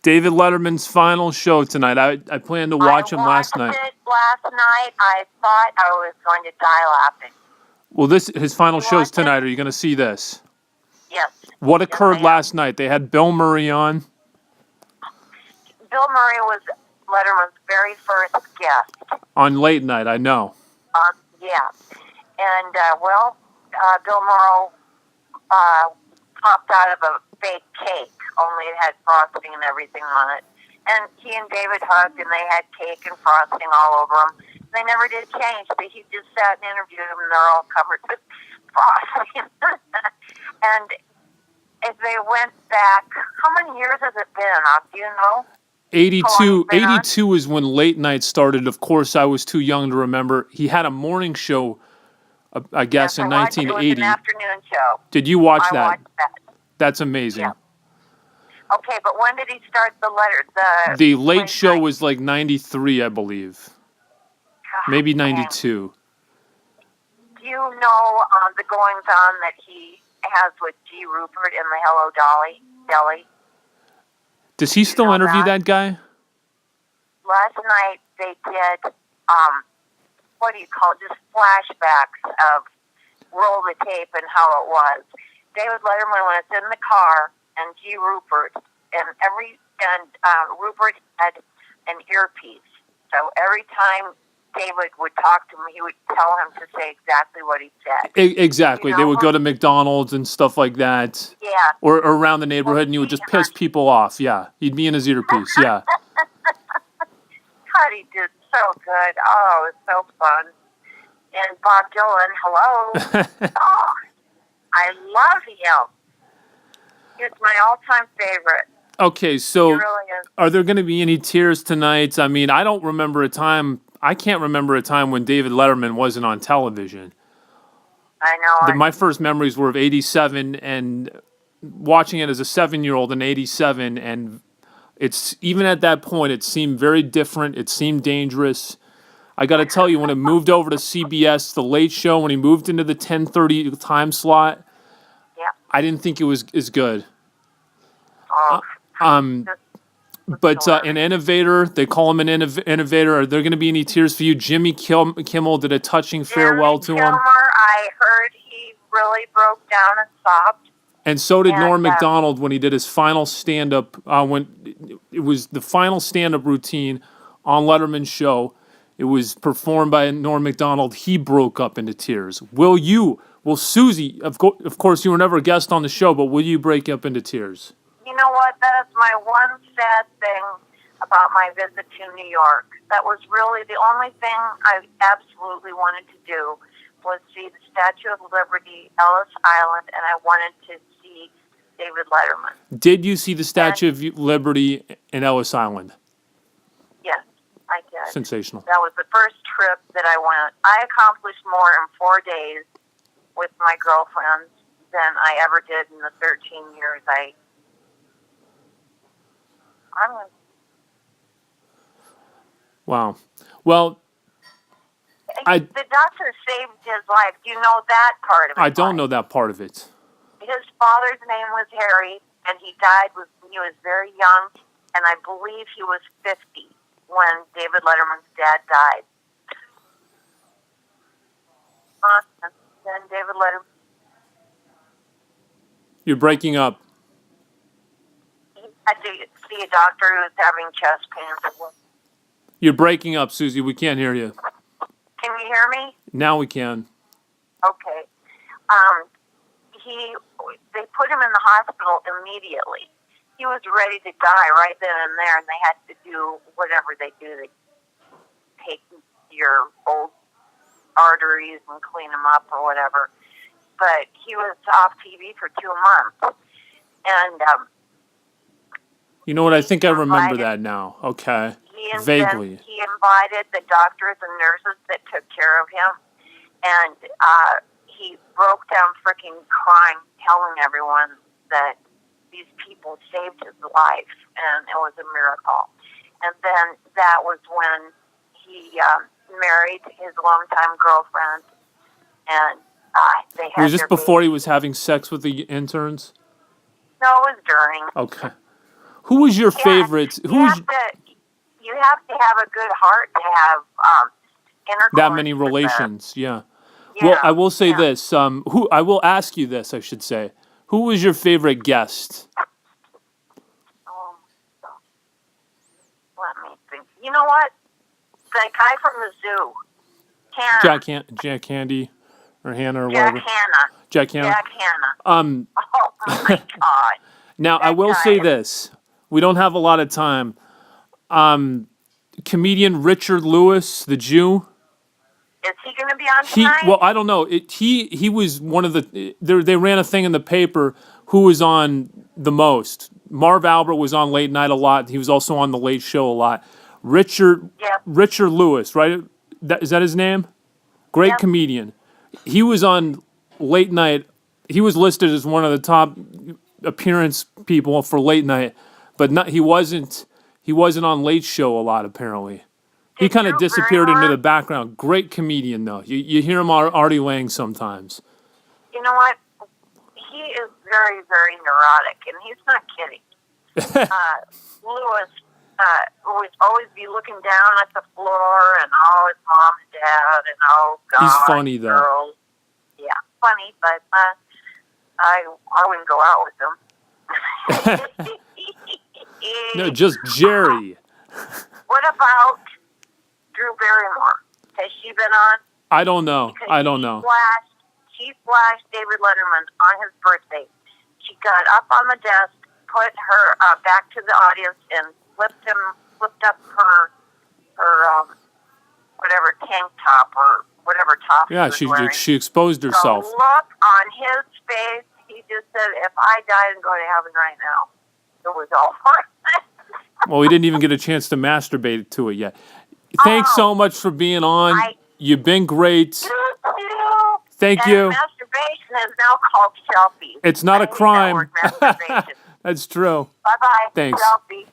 David Letterman's final show tonight. I planned to watch him last night. I watched it last night. I thought I was going to die laughing. Well, his final show's tonight. Are you going to see this? Yes. What occurred last night? They had Bill Murray on. Bill Murray was Letterman's very first guest. On late night, I know. Yeah. And, Bill Murray popped out of a fake cake, only it had frosting and everything on it. And he and David hugged, and they had cake and frosting all over them. They never did change, but he just sat and interviewed them, and they're all covered with frosting. And if they went back, how many years has it been? Do you know? 82 is when late night started. Of course, I was too young to remember. He had a morning show, I guess, in 1980. It was an afternoon show. Did you watch that? I watched that. That's amazing. Yeah. Okay, but when did he start the letter? The late show was like 93, I believe. God, maybe 92. Do you know the goings-on that he has with G. Rupert in the Hello Deli? Does he still interview that guy? Last night they did, what do you call it, just flashbacks of roll the tape and how it was. David Letterman was in the car, and G. Rupert, and Rupert had an earpiece. So every time David would talk to him, he would tell him to say exactly what he said. Exactly. They would go to McDonald's and stuff like that. Yeah. Or around the neighborhood, and you would just piss people off. Yeah. He'd be in his earpiece. Yeah. God, he did so good. Oh, it was so fun. And Bob Dylan, hello. Oh, I love him. It's my all-time favorite. Okay, so he really is. Are there going to be any tears tonight? I mean, I can't remember a time when David Letterman wasn't on television. I know. My first memories were of 87 and watching it as a 7-year-old in 87, and it's even at that point, it seemed very different. It seemed dangerous. I got to tell you, when it moved over to CBS, The Late Show, when he moved into the 10:30 time slot, I didn't think it was as good. Oh. But an innovator, they call him an innovator. Are there going to be any tears for you? Jimmy Kimmel did a touching farewell to him. I heard he really broke down and sobbed. And so did Norm Macdonald when he did his final stand-up. When it was the final stand-up routine on Letterman's show, it was performed by Norm Macdonald. He broke up into tears. Will Susie, of course, you were never a guest on the show, but will you break up into tears? You know what? That is my one sad thing about my visit to New York. That was really the only thing I absolutely wanted to do was see the Statue of Liberty, Ellis Island, and I wanted to see David Letterman. Did you see the Statue of Liberty in Ellis Island? Yes, I did. Sensational. That was the first trip that I went. I accomplished more in 4 days with my girlfriends than I ever did in the 13 years Wow. Well, the doctor saved his life. Do you know that part of it? I don't know that part of it. His father's name was Harry, and he died when he was very young, and I believe he was 50 when David Letterman's dad died. And then David Letterman. You're breaking up. He had to see a doctor who was having chest pains. You're breaking up, Susie. We can't hear you. Can you hear me? Now we can. Okay. They put him in the hospital immediately. He was ready to die right then and there, and they had to do whatever they do. They take your old arteries and clean them up or whatever. But he was off TV for 2 months. And you know what? I think I remember that now. Okay. Vaguely. He invited the doctors and nurses that took care of him, and he broke down freaking crying, telling everyone that these people saved his life, and it was a miracle. And then that was when he married his longtime girlfriend, and they had. Was this before he was having sex with the interns? No, it was during. Okay. Who was your Yeah, favorite? you Who's have to have a good heart to have intercourse that many with relations? Yeah. Well, I yeah, will say yeah. this. Who I will ask you this. I should say. Who was your favorite guest? Um, let me think. You know what? The guy from the zoo, Hannah, Jack Handy, or Hannah, or Jack whatever. Hanna, Jack Hanna. Jack Hanna. Um. Oh my God, Now I that will say guy. this. We don't have a lot of time. Comedian Richard Lewis, the Jew. Is he going to be on Well, tonight? I don't know. He was one of the. They ran a thing in the paper. Who was on the most? Marv Albert was on late night a lot. He was also on the Late Show a lot. Yep, Richard Lewis, right? Is that his name? Great yep. comedian. He was on late night. He was listed as one of the top appearance people for late night, but not. He wasn't. He wasn't on Late Show a lot apparently. He Did kind of Drew disappeared into the Barrymore? background. Great comedian though. You hear him on Artie Lang sometimes. You know what? He is very, very neurotic, and he's not kidding. Lewis would always be looking down at the floor, and oh, his mom and dad, and oh God, He's funny though. girls. Yeah, funny, but I wouldn't go out with him. No, just Jerry. What about Drew Barrymore? Has she been on? I don't know. Because I don't know. She flashed David Letterman on his birthday. She got up on the desk, put her back to the audience, and flipped up her whatever tank top or whatever top Yeah, she was wearing. she exposed The herself. look on his face, he just said, "If I die and go to heaven right now," it was over. Well, we didn't even get a chance to masturbate to it yet. Thanks so much for being on. You've been great. Thank and you. Masturbation is now called selfie. It's not I a hate that crime. word, masturbation. That's true. Bye-bye. Thanks. Selfie.